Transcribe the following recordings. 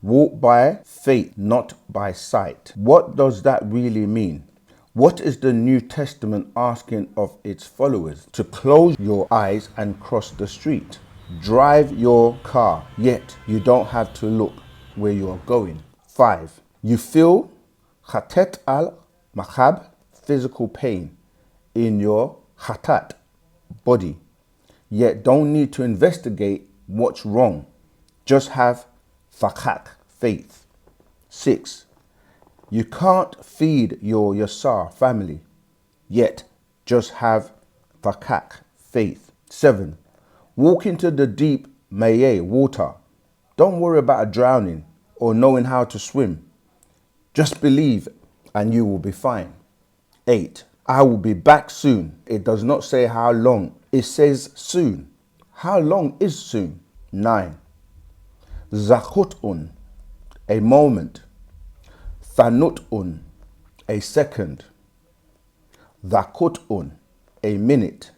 Walk by faith, not by sight. What does that really mean? What is the New Testament asking of its followers? To close your eyes and cross the street. Drive your car, yet you don't have to look where you are going. 5. You feel khatet al-mahab, physical pain in your khatat, body, yet don't need to investigate what's wrong. Just have fakak, faith. 6. You can't feed your yasar, family, yet just have fakak, faith. 7. Walk into the deep maye, water. Don't worry about drowning or knowing how to swim. Just believe and you will be fine. 8. I will be back soon. It does not say how long. It says soon. How long is soon? 9. Zakutun, a moment. Thanutun, a second. Dhakutun, a minute.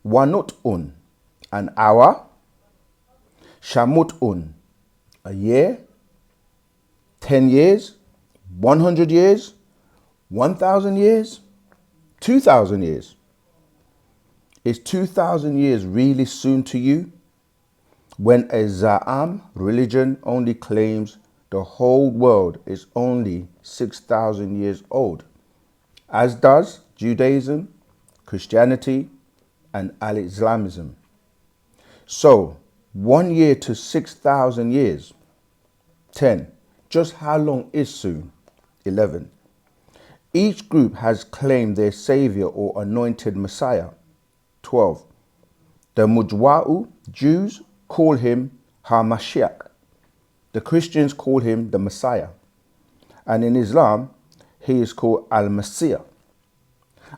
Wanutun, an hour. Shamutun, a year. 10 years. 100 years. 1,000 years. 2,000 years. Is 2,000 years really soon to you? When a Za'am religion only claims the whole world is only 6,000 years old, as does Judaism, Christianity, and Al-Islamism. So, 1 year to 6,000 years. 10. Just how long is soon? 11. Each group has claimed their savior or anointed Messiah. 12. The Mujwa'u Jews call him HaMashiach. The Christians call him the Messiah. And in Islam, he is called Al-Masih.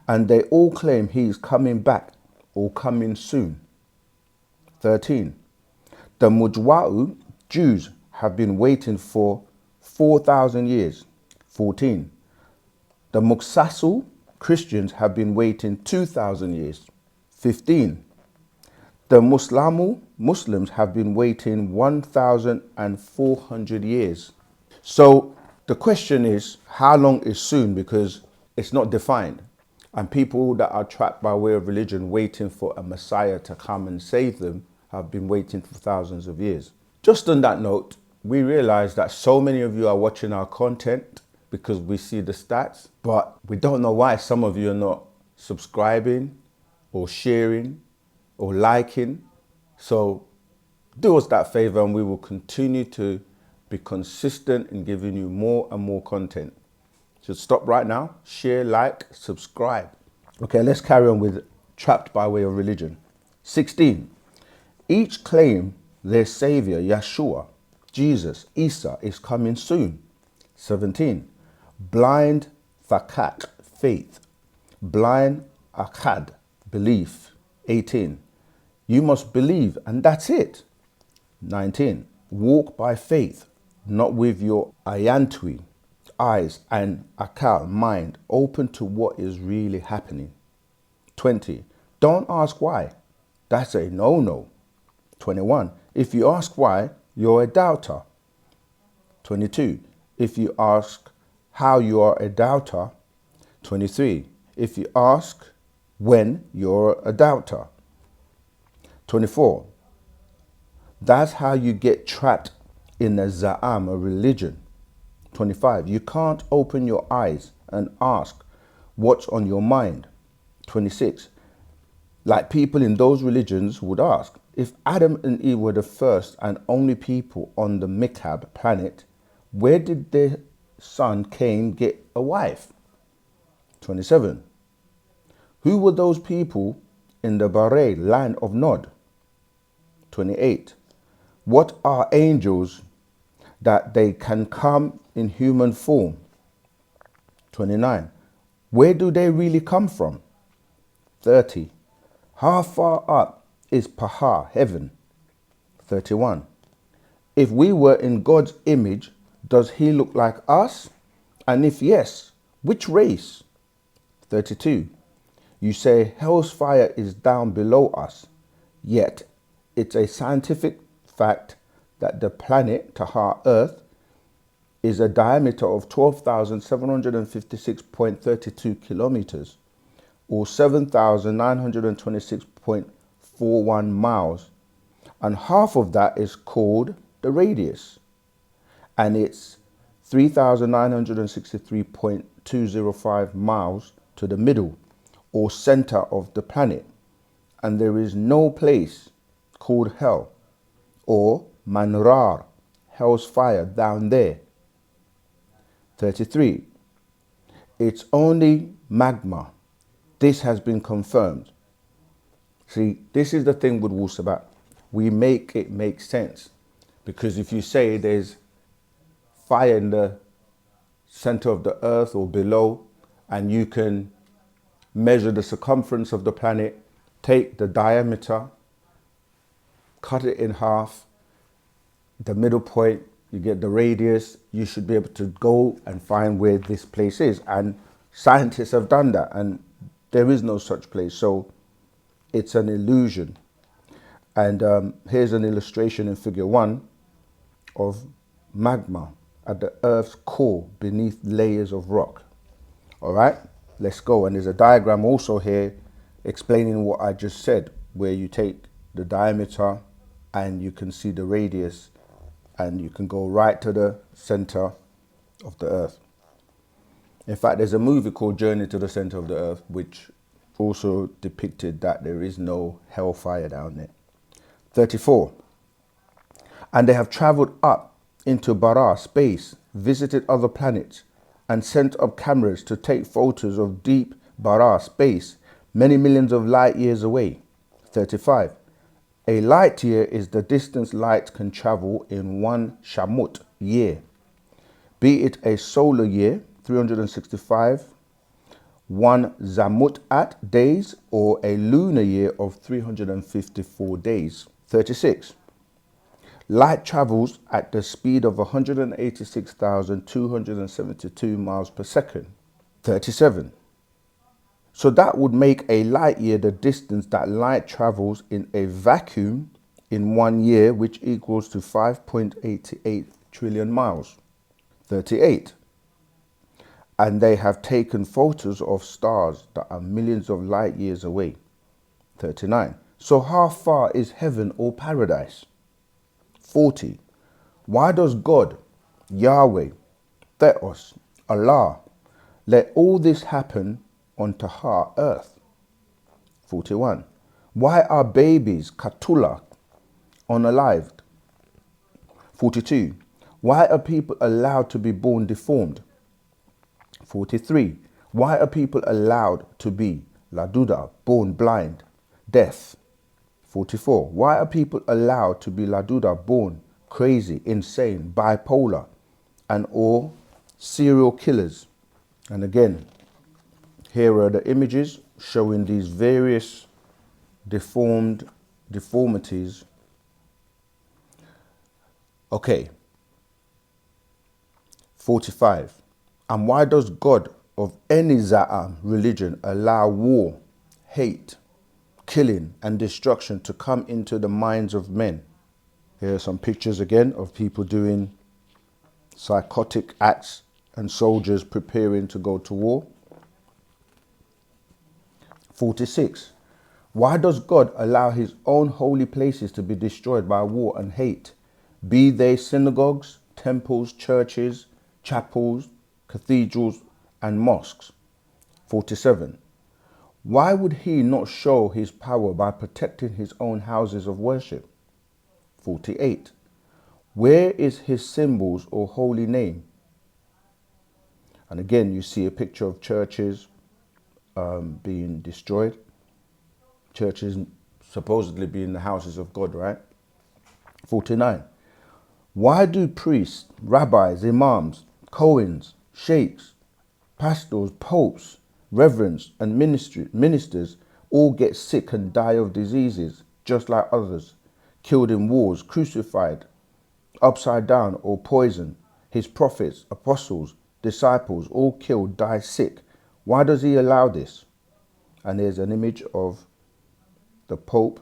And they all claim he is coming back or coming soon. 13. The Mujwa'u Jews have been waiting for 4,000 years. 14. The Muqsasu Christians have been waiting 2,000 years. 15. The Muslims have been waiting 1,400 years. So the question is, how long is soon? Because it's not defined. And people that are trapped by way of religion waiting for a Messiah to come and save them have been waiting for thousands of years. Just on that note, we realize that so many of you are watching our content because we see the stats, but we don't know why some of you are not subscribing or sharing or liking. So do us that favor and we will continue to be consistent in giving you more and more content. So stop right now, share, like, subscribe. Okay, let's carry on with trapped by way of religion. 16. Each claim their savior, Yeshua, Jesus, Isa, is coming soon. 17. Blind fakat, faith. Blind akad, belief. 18. You must believe and that's it. 19. Walk by faith, not with your ayantui, eyes, and akal, mind, open to what is really happening. 20. Don't ask why. That's a no-no. 21. If you ask why, you're a doubter. 22. If you ask how, you are a doubter. 23. If you ask when, you're a doubter. 24. That's how you get trapped in a Za'am, a religion. 25. You can't open your eyes and ask what's on your mind. 26. Like people in those religions would ask, if Adam and Eve were the first and only people on the Mikab planet, where did their son Cain get a wife? 27. Who were those people in the Bahrain land of Nod? 28. What are angels that they can come in human form? 29. Where do they really come from? 30. How far up is Paha, heaven? 31. If we were in God's image, does he look like us? And if yes, which race? 32. You say hell's fire is down below us, yet it's a scientific fact that the planet Tahar Earth is a diameter of 12,756.32 kilometers, or 7,926.41 miles, and half of that is called the radius, and it's 3,963.205 miles to the middle or center of the planet, and there is no place called hell or manrar, hell's fire, down there. 33. It's only magma. This has been confirmed. See, this is the thing with Wu-Sabat. We make it make sense, because if you say there's fire in the center of the earth or below, and you can measure the circumference of the planet, take the diameter, cut it in half, the middle point, you get the radius, you should be able to go and find where this place is. And scientists have done that, and there is no such place. So it's an illusion. And here's an illustration in figure 1 of magma at the Earth's core beneath layers of rock. All right, let's go. And there's a diagram also here explaining what I just said, where you take the diameter and you can see the radius, and you can go right to the center of the Earth. In fact, there's a movie called Journey to the Center of the Earth, which also depicted that there is no hellfire down there. 34. And they have traveled up into Bara space, visited other planets, and sent up cameras to take photos of deep Bara space, many millions of light years away. 35. A light year is the distance light can travel in 1 Shamut year, be it a solar year, 365, 1 Zamutat days, or a lunar year of 354 days. 36. Light travels at the speed of 186,272 miles per second. 37. So that would make a light year the distance that light travels in a vacuum in 1 year, which equals to 5.88 trillion miles. 38. And they have taken photos of stars that are millions of light years away. 39. So how far is heaven or paradise? 40. Why does God, Yahweh, Theos, Allah, let all this happen on Tahar Earth? 41. Why are babies, Katula, unalived? 42. Why are people allowed to be born deformed? 43. Why are people allowed to be Laduda, born blind, deaf? 44. Why are people allowed to be Laduda, born crazy, insane, bipolar, and or serial killers? And again, here are the images showing these various deformities. Okay. 45. And why does God of any Za'am religion allow war, hate, killing, and destruction to come into the minds of men? Here are some pictures again of people doing psychotic acts and soldiers preparing to go to war. 46. Why does God allow his own holy places to be destroyed by war and hate, be they synagogues, temples, churches, chapels, cathedrals, and mosques? 47. Why would he not show his power by protecting his own houses of worship? 48. Where is his symbols or holy name? And again, you see a picture of churches being destroyed. Churches supposedly being the houses of God, right? 49. Why do priests, rabbis, imams, Cohens, sheikhs, pastors, popes, reverends, and ministers all get sick and die of diseases, just like others, killed in wars, crucified, upside down, or poisoned? His prophets, apostles, disciples, all killed, die sick. Why does he allow this? And there's an image of the Pope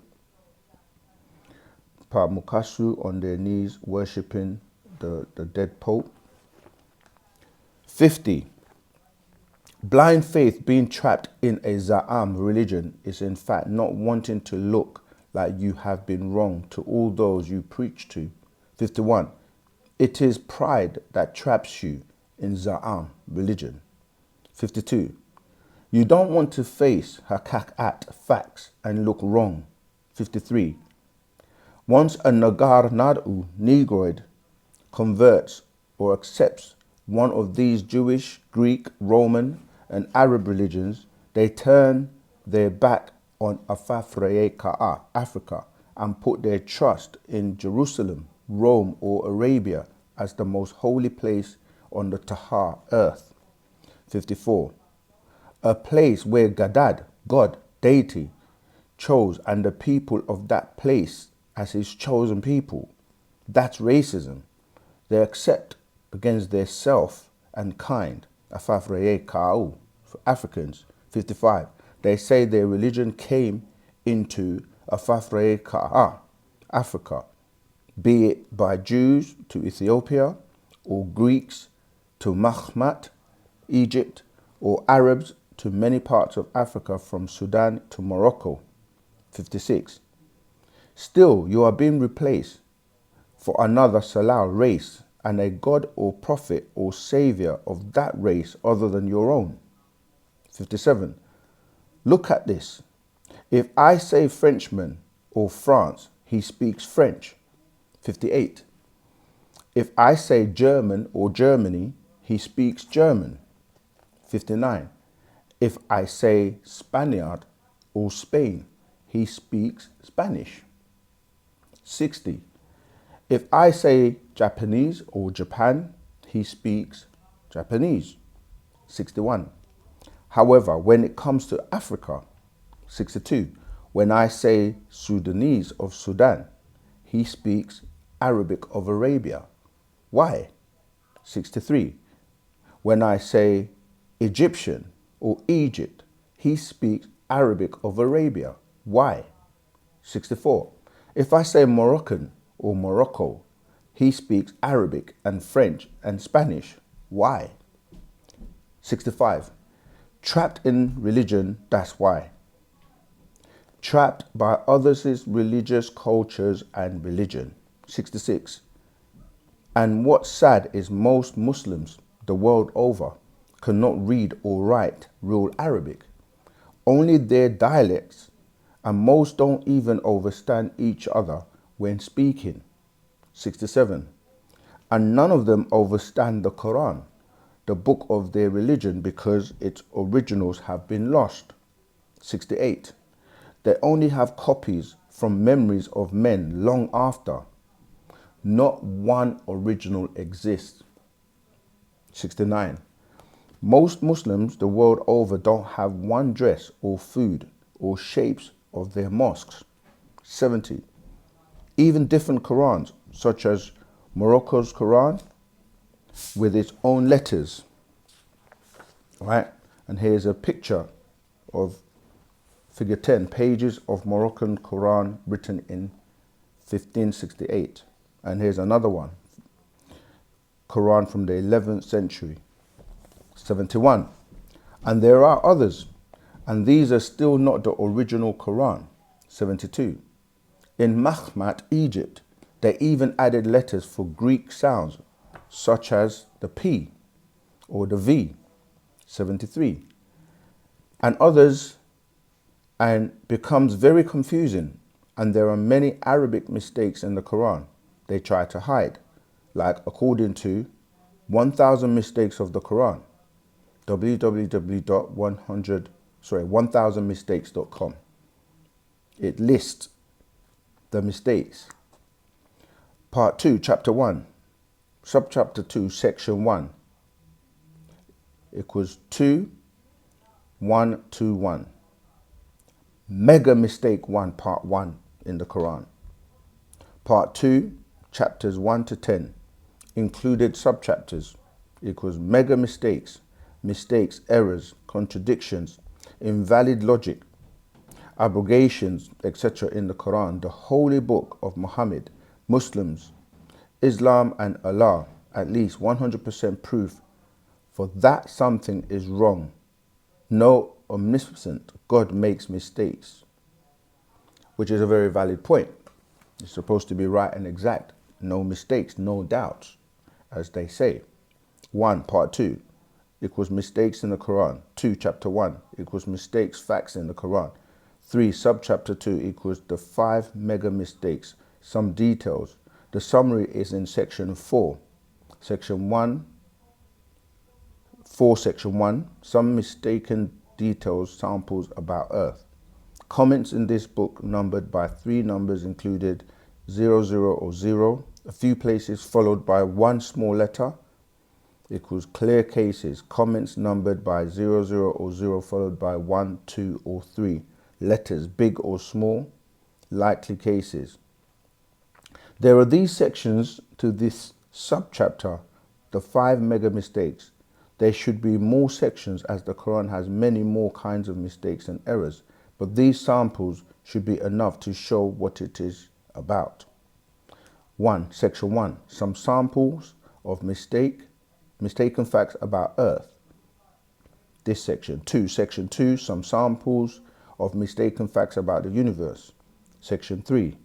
Part Mukasu on their knees worshipping the dead Pope. 50. Blind faith being trapped in a Za'am religion is in fact not wanting to look like you have been wrong to all those you preach to. 51. It is pride that traps you in Za'am religion. 52. You don't want to face hakikat facts and look wrong. 53. Once a Nagar Nad'u Negroid converts or accepts one of these Jewish, Greek, Roman, and Arab religions, they turn their back on Afafreye Ka'a, Africa, and put their trust in Jerusalem, Rome, or Arabia as the most holy place on the Tahar earth. 54. A place where Gadad, God, deity, chose and the people of that place as his chosen people. That's racism. They accept against their self and kind. Afafreye Ka'u for Africans. 55. They say their religion came into Afafreye Ka'a, Africa, be it by Jews to Ethiopia, or Greeks to Mahmat, Egypt, or Arabs to many parts of Africa from Sudan to Morocco. 56. Still, you are being replaced for another Salah race and a god or prophet or savior of that race other than your own. 57. Look at this. If I say Frenchman or France, he speaks French. 58. If I say German or Germany, he speaks German. 59. If I say Spaniard or Spain, he speaks Spanish. 60. If I say Japanese or Japan, he speaks Japanese. 61. However, when it comes to Africa, 62. When I say Sudanese of Sudan, he speaks Arabic of Arabia. Why? 63. When I say Egyptian or Egypt, he speaks Arabic of Arabia. Why? 64. If I say Moroccan or Morocco, he speaks Arabic and French and Spanish. Why? 65. Trapped in religion, that's why. Trapped by others' religious cultures and religion. 66. And what's sad is most Muslims the world over cannot read or write real Arabic. Only their dialects, and most don't even understand each other when speaking. 67. And none of them understand the Quran, the book of their religion, because its originals have been lost. 68. They only have copies from memories of men long after. Not one original exists. 69. Most Muslims the world over don't have one dress or food or shapes of their mosques. 70. Even different Qurans, such as Morocco's Quran, with its own letters. Right? And here's a picture of figure 10, pages of Moroccan Quran written in 1568. And here's another one, Quran from the 11th century. 71. And there are others, and these are still not the original Quran. 72. In Mahmat, Egypt, they even added letters for Greek sounds, such as the P or the V. 73. And others, and becomes very confusing, and there are many Arabic mistakes in the Quran they try to hide, like according to 1000 Mistakes of the Quran, www.1000mistakes.com. It lists the mistakes. Part 2, Chapter 1, Subchapter 2, Section 1 equals 2121. Mega Mistake 1, Part 1 in the Quran. Part 2, Chapters 1 to 10, included subchapters, equals mega mistakes, errors, contradictions, invalid logic, abrogations, etc. in the Quran, the holy book of Muhammad, Muslims, Islam and Allah, at least 100% proof for that something is wrong. No omniscient God makes mistakes, which is a very valid point. It's supposed to be right and exact. No mistakes, no doubts, as they say. 1, part 2 equals mistakes in the Quran. 2, chapter 1 equals mistakes, facts in the Quran. 3, subchapter 2 equals the 5 mega mistakes, some details. The summary is in section 4. Section 1, section 1, some mistaken details, samples about Earth. Comments in this book numbered by 3 numbers included 00 or 0, a few places followed by 1 small letter equals clear cases. Comments numbered by 00 or 0 followed by 1, 2 or 3 letters, big or small, likely cases. There are these sections to this subchapter, the 5 mega mistakes. There should be more sections as the Quran has many more kinds of mistakes and errors, but these samples should be enough to show what it is about. 1. Section 1. Some samples of mistaken facts about Earth. This section. 2. Section 2. Some samples of mistaken facts about the universe. Section 3.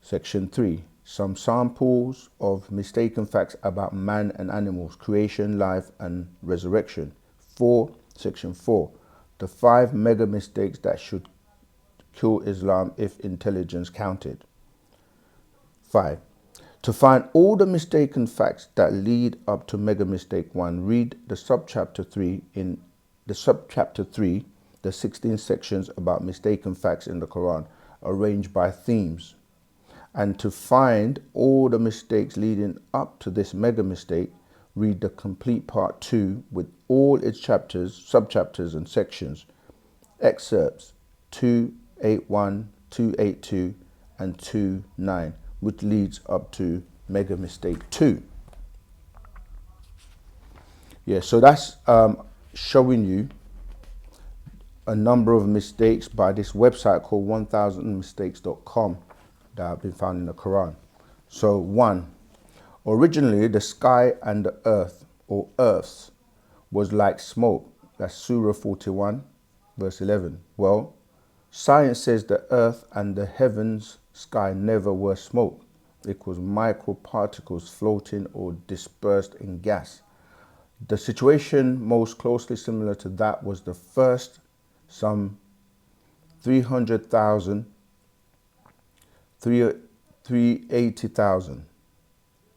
Section 3. Some samples of mistaken facts about man and animals, creation, life and resurrection. 4. Section 4. The 5 mega mistakes that should kill Islam if intelligence counted. 5. To find all the mistaken facts that lead up to mega mistake 1, read the subchapter 3 in the subchapter 3, the 16 sections about mistaken facts in the Quran, arranged by themes. And to find all the mistakes leading up to this mega mistake, read the complete part 2 with all its chapters, subchapters and sections. Excerpts 281, 282 and 29, which leads up to mega mistake 2. Yeah, so that's showing you a number of mistakes by this website called 1000mistakes.com that have been found in the Quran. So 1, originally the sky and the earth, or earths, was like smoke. That's Surah 41, verse 11. Well, science says the earth and the heavens, sky never were smoke. It was microparticles floating or dispersed in gas. The situation most closely similar to that was the first, some 380,000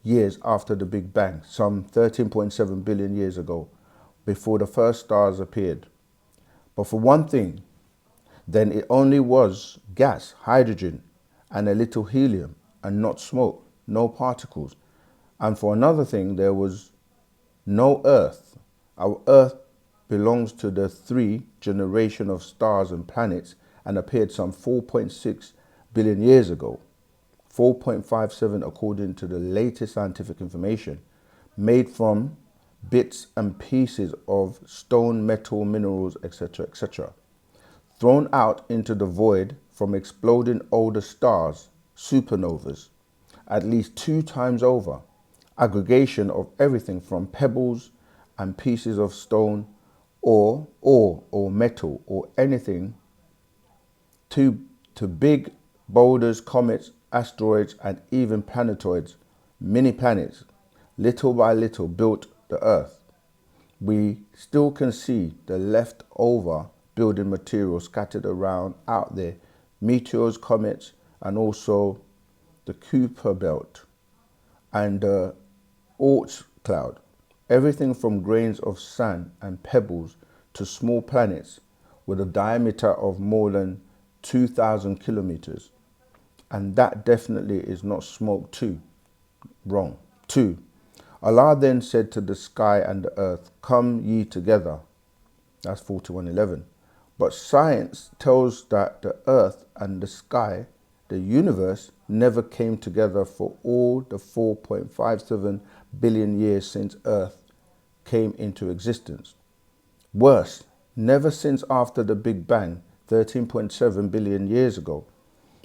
years after the Big Bang, some 13.7 billion years ago, before the first stars appeared. But for one thing, then it only was gas, hydrogen, and a little helium, and not smoke, no particles. And for another thing, there was no Earth. Our Earth belongs to the 3 generation of stars and planets and appeared some 4.6 billion years ago. 4.57 according to the latest scientific information, made from bits and pieces of stone, metal, minerals, etc., etc., thrown out into the void from exploding older stars, supernovas, at least 2 times over. Aggregation of everything from pebbles and pieces of stone, or ore or metal or anything, to big boulders, comets, asteroids, and even planetoids, mini planets, little by little built the Earth. We still can see the leftover building material scattered around out there, meteors, comets, and also the Kuiper belt and the Oort cloud. Everything from grains of sand and pebbles to small planets with a diameter of more than 2,000 kilometers. And that definitely is not smoke too. Wrong. 2. Allah then said to the sky and the earth, come ye together. That's 41:11. But science tells that the earth and the sky, the universe, never came together for all the 4.57 billion years since Earth came into existence. Worse, never since after the Big Bang 13.7 billion years ago.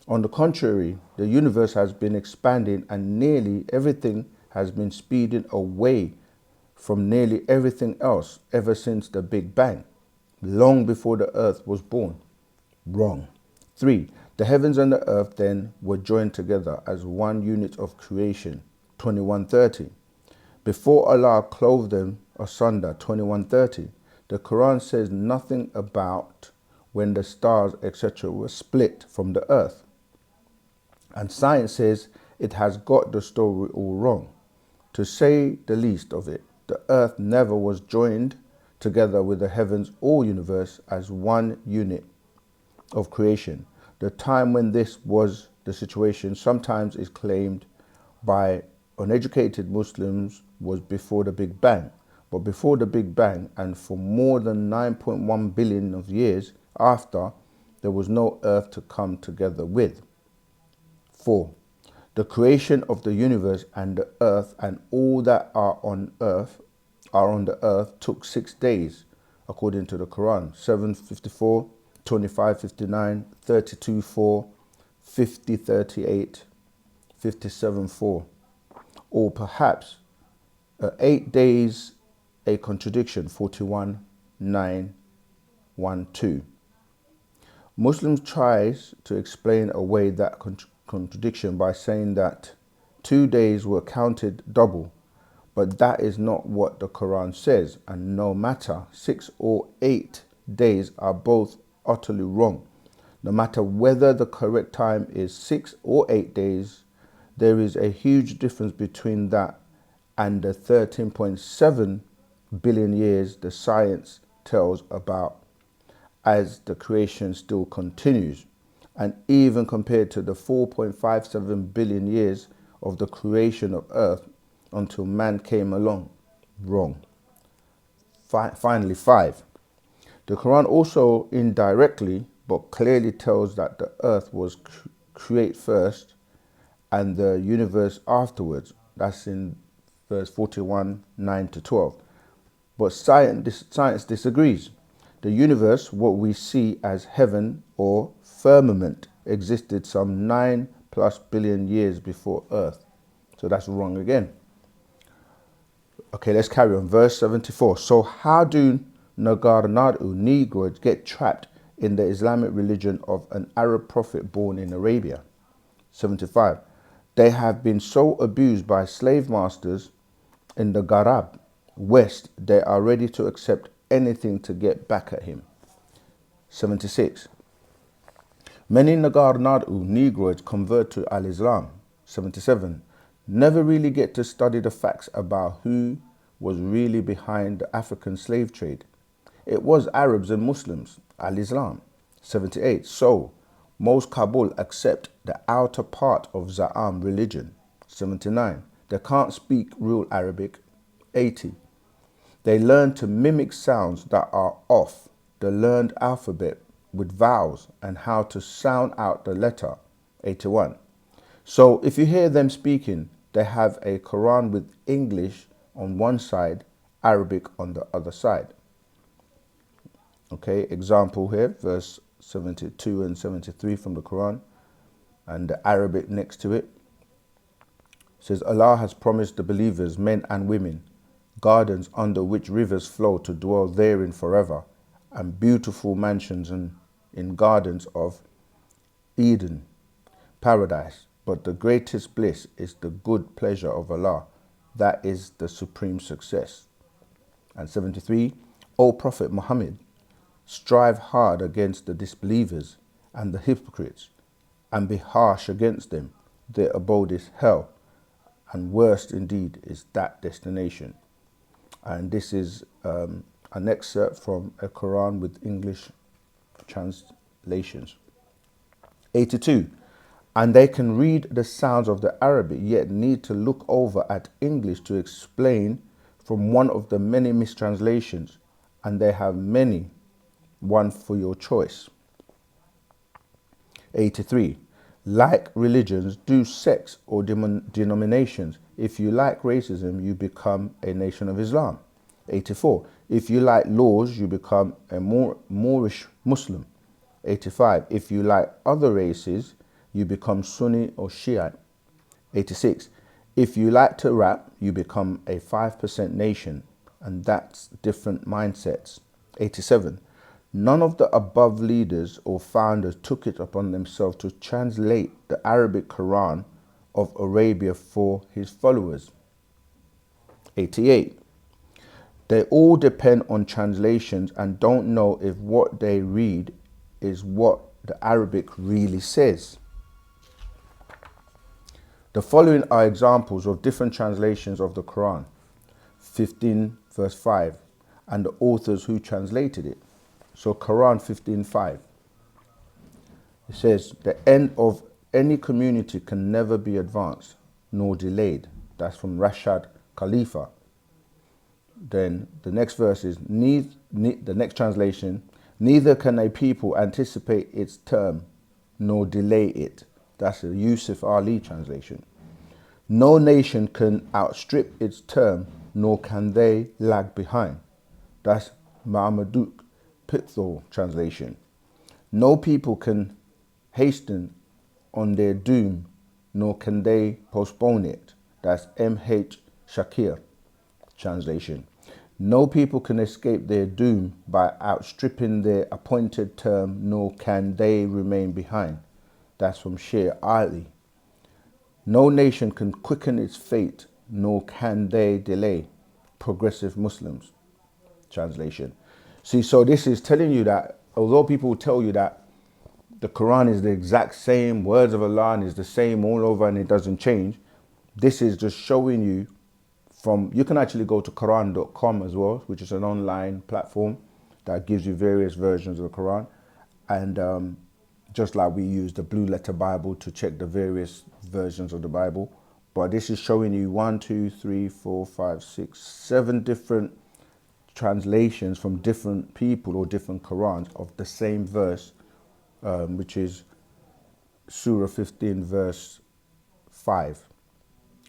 On the contrary, the universe has been expanding and nearly everything has been speeding away from nearly everything else ever since the Big Bang, long before the earth was born. Wrong. 3. The heavens and the earth then were joined together as one unit of creation. 2130. Before Allah clove them asunder. 2130. The Quran says nothing about when the stars, etc., were split from the earth. And science says it has got the story all wrong. To say the least of it, the earth never was joined together with the heavens or universe as one unit of creation. The time when this was the situation sometimes is claimed by uneducated Muslims was before the Big Bang. But before the Big Bang and for more than 9.1 billion of years after, there was no earth to come together with. 4. The creation of the universe and the earth and all that are on the earth took 6 days, according to the Quran. 7:54, 25:59, 32:4, 50:38, 57:4. Or perhaps 8 days, a contradiction, 41:912. Muslims tries to explain away that contradiction by saying that 2 days were counted double, but that is not what the Quran says, and no matter 6 or 8 days are both utterly wrong. No matter whether the correct time is 6 or 8 days, there is a huge difference between that and the 13.7 billion years the science tells about as the creation still continues, and even compared to the 4.57 billion years of the creation of earth until man came along. Wrong. Finally, 5. The Quran also indirectly but clearly tells that the earth was created first and the universe afterwards. That's in verse 41:9-12. But science disagrees. The universe, what we see as heaven or firmament, existed some 9+ billion years before earth. So that's wrong again. Okay, let's carry on. Verse 74. So how do Negroids get trapped in the Islamic religion of an Arab prophet born in Arabia? 75. They have been so abused by slave masters in the Gharab, West, they are ready to accept anything to get back at him. 76. Many Negroids convert to Al-Islam. 77. Never really get to study the facts about who was really behind the African slave trade. It was Arabs and Muslims, Al-Islam. 78. So, most Kabul accept the outer part of Za'am religion. 79. They can't speak real Arabic. 80. They learn to mimic sounds that are off the learned alphabet with vowels and how to sound out the letter. 81. So if you hear them speaking, they have a Quran with English on one side, Arabic on the other side. Okay, example here, verse 72 and 73 from the Quran, and the Arabic next to it. It says, Allah has promised the believers, men and women, gardens under which rivers flow to dwell therein forever, and beautiful mansions in gardens of Eden, paradise. But the greatest bliss is the good pleasure of Allah. That is the supreme success. And 73, O Prophet Muhammad, strive hard against the disbelievers and the hypocrites, and be harsh against them. Their abode is hell, and worst indeed is that destination. And this is an excerpt from a Quran with English translations. 82. And they can read the sounds of the Arabic, yet need to look over at English to explain from one of the many mistranslations, and they have many, one for your choice. 83. Like religions, do sects or denominations. If you like racism, you become a nation of Islam. 84. If you like laws, you become a Moorish Muslim. 85. If you like other races, you become Sunni or Shiite. 86. If you like to rap, you become a 5% nation, and that's different mindsets. 87. None of the above leaders or founders took it upon themselves to translate the Arabic Quran of Arabia for his followers. 88. They all depend on translations and don't know if what they read is what the Arabic really says. The following are examples of different translations of the Quran. 15 verse 5 and the authors who translated it. So Quran 15:5. It says, the end of any community can never be advanced nor delayed. That's from Rashad Khalifa. Then the next verse is, the next translation, neither can a people anticipate its term nor delay it. That's a Yusuf Ali translation. No nation can outstrip its term, nor can they lag behind. That's Marmaduke Pitthall translation. No people can hasten on their doom, nor can they postpone it. That's M.H. Shakir translation. No people can escape their doom by outstripping their appointed term, nor can they remain behind. That's from Sher Ali. No nation can quicken its fate, nor can they delay. Progressive Muslims translation. See, so this is telling you that although people tell you that the Quran is the exact same, words of Allah and is the same all over and it doesn't change, this is just showing you you can actually go to Quran.com as well, which is an online platform that gives you various versions of the Quran. And just like we use the Blue Letter Bible to check the various versions of the Bible. But this is showing you 1, 2, 3, 4, 5, 6, 7 different translations from different people or different Qurans of the same verse, which is Surah 15 verse 5.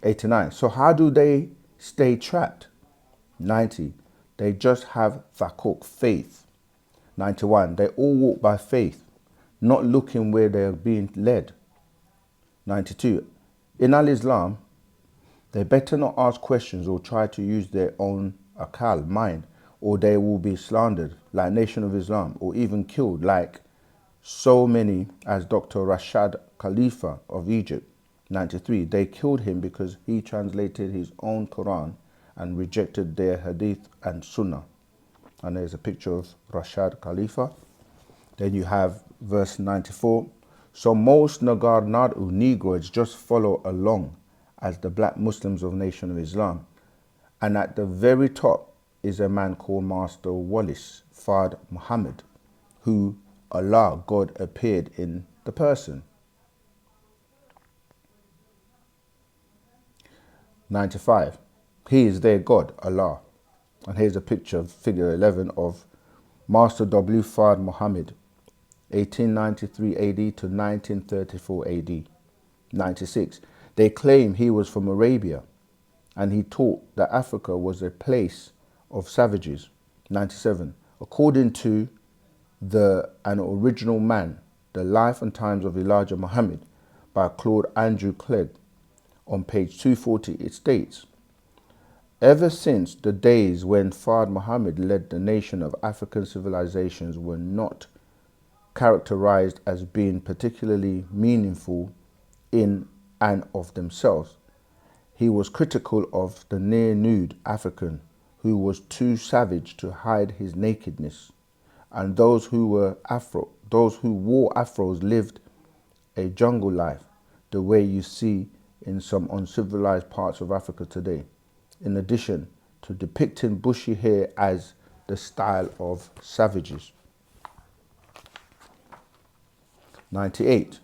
89. So how do they stay trapped? 90. They just have thakuk, faith. 91. They all walk by faith, not looking where they are being led. 92. In Al-Islam, they better not ask questions or try to use their own akal, mind, or they will be slandered like Nation of Islam or even killed like so many as Dr. Rashad Khalifa of Egypt. 93. They killed him because he translated his own Quran and rejected their hadith and sunnah. And there's a picture of Rashad Khalifa. Then you have verse 94. So most Nagar Nadu Negroids just follow along as the black Muslims of Nation of Islam. And at the very top is a man called Master Wallace Fard Muhammad, who Allah, God, appeared in the person. 95. He is their God, Allah. And here's a picture of figure 11 of Master W. Fard Muhammad, 1893 AD to 1934 AD. 96. They claim he was from Arabia and he taught that Africa was a place of savages. 97. According to An Original Man, The Life and Times of Elijah Muhammad by Claude Andrew Clegg, on page 240, it states, ever since the days when Fard Muhammad led the nation of African civilizations were not characterized as being particularly meaningful in and of themselves. He was critical of the near-nude African who was too savage to hide his nakedness, and those who wore afros lived a jungle life, the way you see in some uncivilized parts of Africa today, in addition to depicting bushy hair as the style of savages. 98.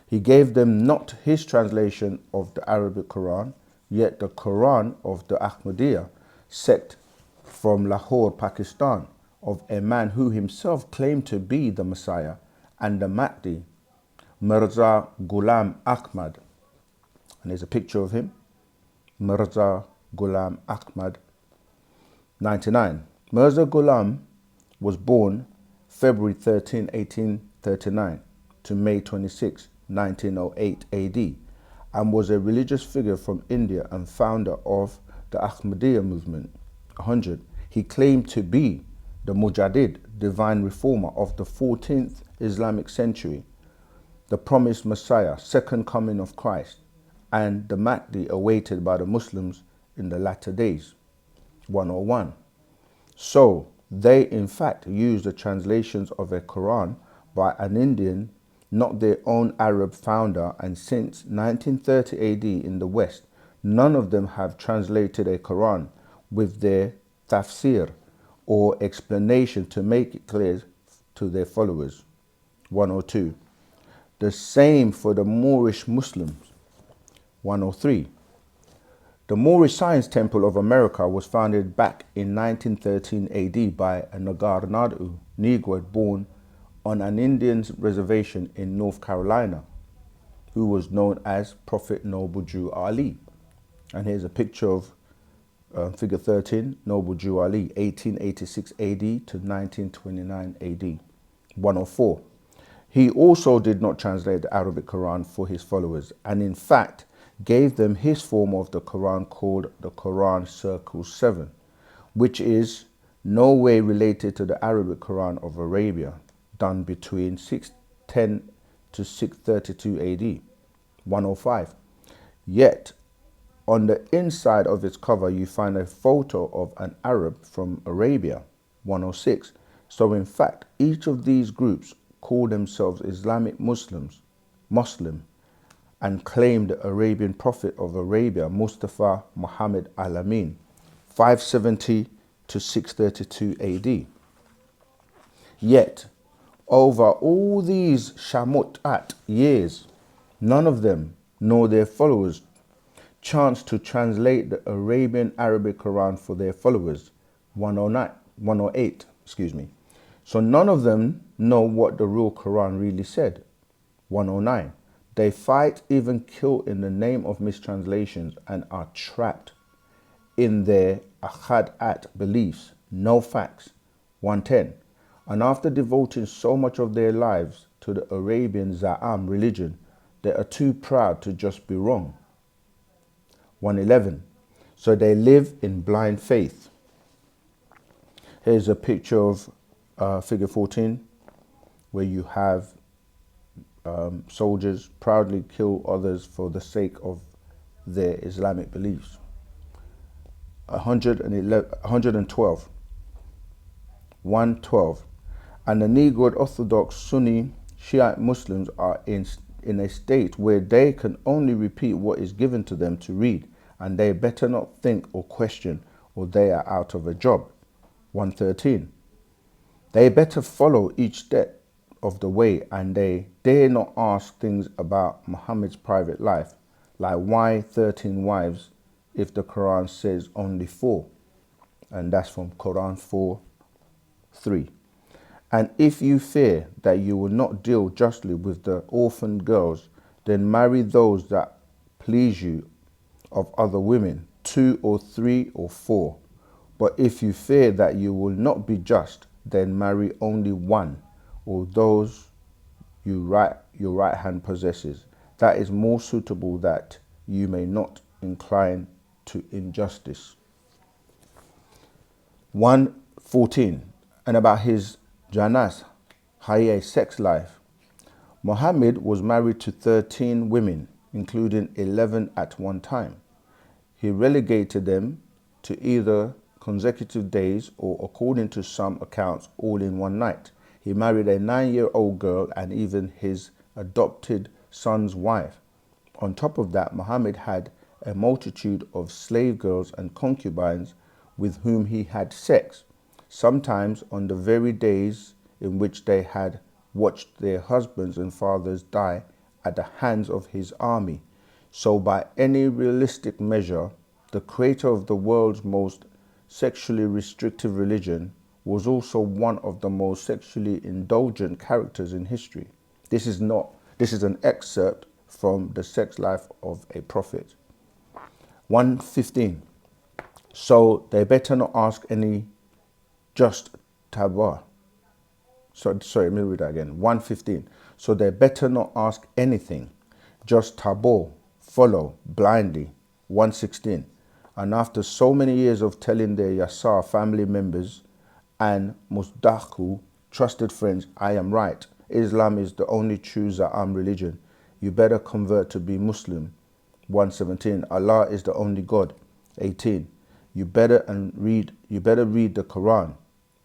He gave them not his translation of the Arabic Quran, yet the Quran of the Ahmadiyya sect from Lahore, Pakistan, of a man who himself claimed to be the Messiah and the Mahdi, Mirza Ghulam Ahmad. And there's a picture of him, Mirza Ghulam Ahmad. 99. Mirza Ghulam was born February 13, 39 to May 26, 1908 AD, and was a religious figure from India and founder of the Ahmadiyya movement. 100. He claimed to be the Mujaddid, divine reformer of the 14th Islamic century, the promised Messiah, second coming of Christ, and the Mahdi awaited by the Muslims in the latter days. 101. So, they in fact used the translations of a Quran by an Indian, not their own Arab founder, and since 1930 AD in the West, none of them have translated a Quran with their tafsir or explanation to make it clear to their followers. 102. The same for the Moorish Muslims. 103. The Moorish Science Temple of America was founded back in 1913 AD by a Nagar Nadu Negro born on an Indian reservation in North Carolina, who was known as Prophet Noble Jew Ali. And here's a picture of figure 13, Noble Jew Ali, 1886 AD to 1929 AD. 104. He also did not translate the Arabic Quran for his followers, and in fact gave them his form of the Quran called the Quran Circle 7, which is no way related to the Arabic Quran of Arabia, done between 610 to 632 AD. 105. Yet, on the inside of its cover, you find a photo of an Arab from Arabia. 106. So in fact, each of these groups call themselves Islamic Muslim, and claim the Arabian prophet of Arabia, Mustafa Muhammad al-Amin, 570 to 632 AD. Yet, over all these shamutat years, none of them, nor their followers, chanced to translate the Arabian Arabic Quran for their followers. 108. So none of them know what the real Quran really said. 109. They fight, even kill in the name of mistranslations and are trapped in their akhadat beliefs, no facts. 110. And after devoting so much of their lives to the Arabian Za'am religion, they are too proud to just be wrong. 111. So they live in blind faith. Here's a picture of figure 14, where you have soldiers proudly kill others for the sake of their Islamic beliefs. 112. 112. And the Negro Orthodox Sunni Shiite Muslims are in a state where they can only repeat what is given to them to read, and they better not think or question, or they are out of a job. 113. They better follow each step of the way, and they dare not ask things about Muhammad's private life, like why 13 wives if the Quran says only 4, and that's from Quran 4:3. And if you fear that you will not deal justly with the orphan girls, then marry those that please you of other women, 2 or 3 or 4. But if you fear that you will not be just, then marry only one, or those your right hand possesses. That is more suitable, that you may not incline to injustice. 114. And about his Janas, Haye sex life. Muhammad was married to 13 women, including 11 at one time. He relegated them to either consecutive days or, according to some accounts, all in one night. He married a 9-year-old girl and even his adopted son's wife. On top of that, Muhammad had a multitude of slave girls and concubines with whom he had sex, sometimes on the very days in which they had watched their husbands and fathers die at the hands of his army. So by any realistic measure, the creator of the world's most sexually restrictive religion was also one of the most sexually indulgent characters in history. This is an excerpt from The Sex Life of a Prophet. 115. So they better not ask any just tabah, Sorry, let me read that again. 115. So they better not ask anything, just tabor, follow blindly. 116. And after so many years of telling their Yasar family members and Musdaku trusted friends, I am right. Islam is the only true Za'am religion. You better convert to be Muslim. 117. Allah is the only God. 18. You better read the Quran.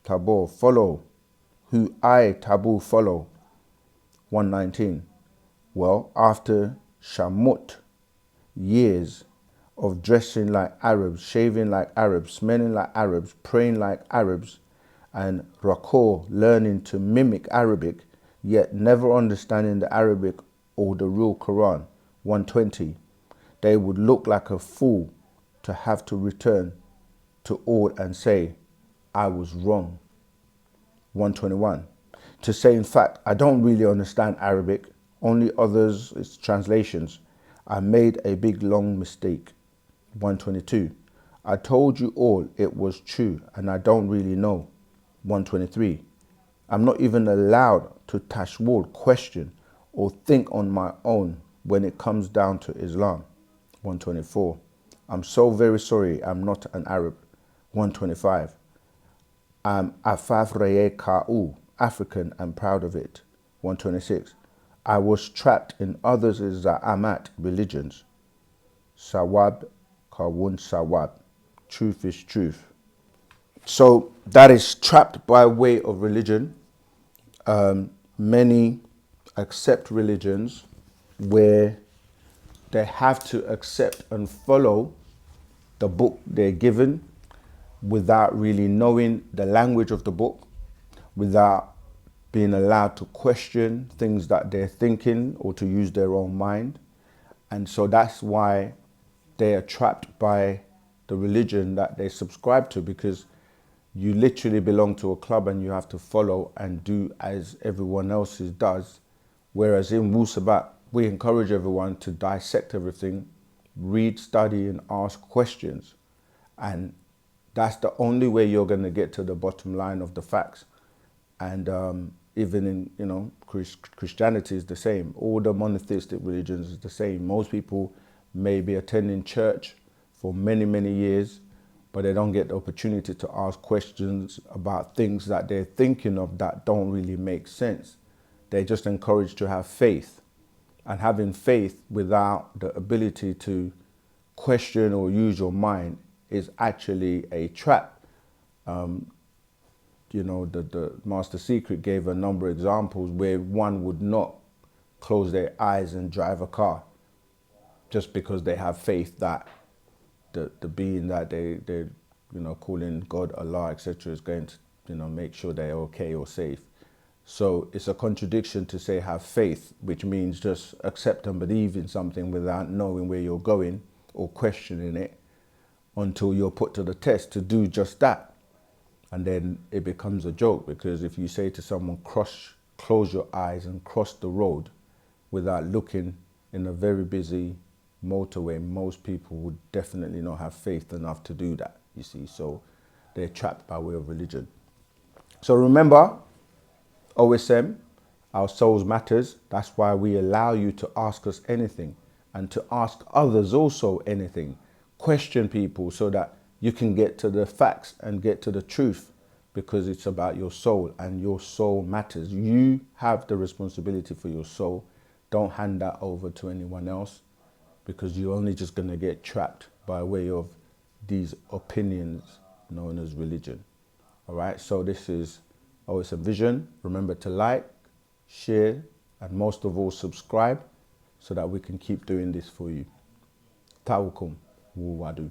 Tabor, follow. Who I, Tabu, follow. 119. Well, after Shamut, years of dressing like Arabs, shaving like Arabs, smelling like Arabs, praying like Arabs, and Rakor, learning to mimic Arabic, yet never understanding the Arabic or the real Quran. 120. They would look like a fool to have to return to all and say, I was wrong. 121. To say, in fact, I don't really understand Arabic, only others, its translations. I made a big long mistake. 122. I told you all it was true and I don't really know. 123. I'm not even allowed to tashwul, question, or think on my own when it comes down to Islam. 124. I'm so very sorry I'm not an Arab. 125. I'm Afaf Reye Ka'u, African and proud of it. 126. I was trapped in others' Za'amat religions. Sawab Kawun Sawab. Truth is truth. So that is trapped by way of religion. Many accept religions where they have to accept and follow the book they're given without really knowing the language of the book, without being allowed to question things that they're thinking or to use their own mind. And so that's why they are trapped by the religion that they subscribe to, because you literally belong to a club and you have to follow and do as everyone else does. Whereas in Wu-Sabat, we encourage everyone to dissect everything, read, study, and ask questions. And that's the only way you're going to get to the bottom line of the facts. And even in, Christianity is the same. All the monotheistic religions is the same. Most people may be attending church for many, many years, but they don't get the opportunity to ask questions about things that they're thinking of that don't really make sense. They're just encouraged to have faith. And having faith without the ability to question or use your mind is actually a trap. The Master Secret gave a number of examples where one would not close their eyes and drive a car just because they have faith that the being that they're calling God, Allah, etc. is going to make sure they're okay or safe. So it's a contradiction to say have faith, which means just accept and believe in something without knowing where you're going or questioning it until you're put to the test to do just that. And then it becomes a joke, because if you say to someone, close your eyes and cross the road without looking in a very busy motorway, most people would definitely not have faith enough to do that, you see. So they're trapped by way of religion. So remember, OSM, our souls matters. That's why we allow you to ask us anything and to ask others also anything. Question people so that you can get to the facts and get to the truth, because it's about your soul and your soul matters. You have the responsibility for your soul. Don't hand that over to anyone else, because you're only just going to get trapped by way of these opinions known as religion. All right, so this is OSM Vision. Remember to like, share, and most of all, subscribe so that we can keep doing this for you. Tawakum, Wu Wadu.